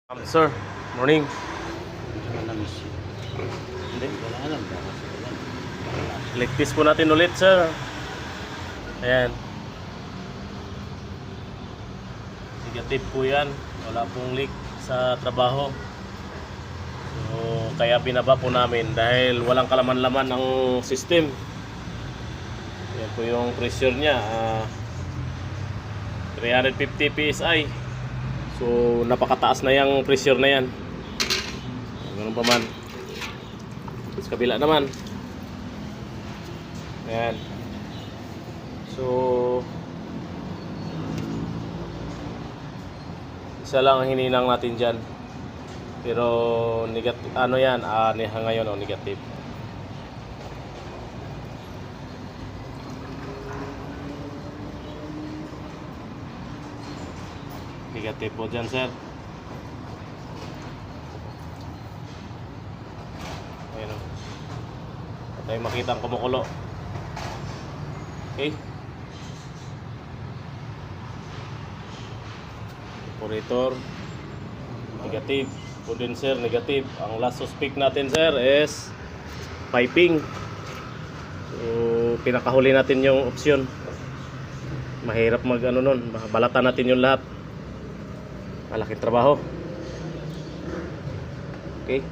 Sir, morning. Hindi, wala alam. Ligtis po natin ulit, sir. Ayan. Negative po yan. Wala pong leak sa trabaho. So, kaya binaba po namin dahil walang kalaman-laman ang system. Yan po yung pressure niya. 350 PSI. So, napakataas na yung pressure na yan. Ganun pa man. Sa kabila naman. Ayan. So, isa lang ang hininang natin dyan. Pero, negative, ano yan? Ngayon, negative. Negative po dyan, sir. Ayan o. At tayo makita ang kumukulo. Okay. Evaporator negative. Condenser negative. Ang last suspect natin, sir, is piping. So, pinakahuli natin yung option. Mahirap mag ano nun. Balatan natin yung lahat. Malaking trabaho. Okay.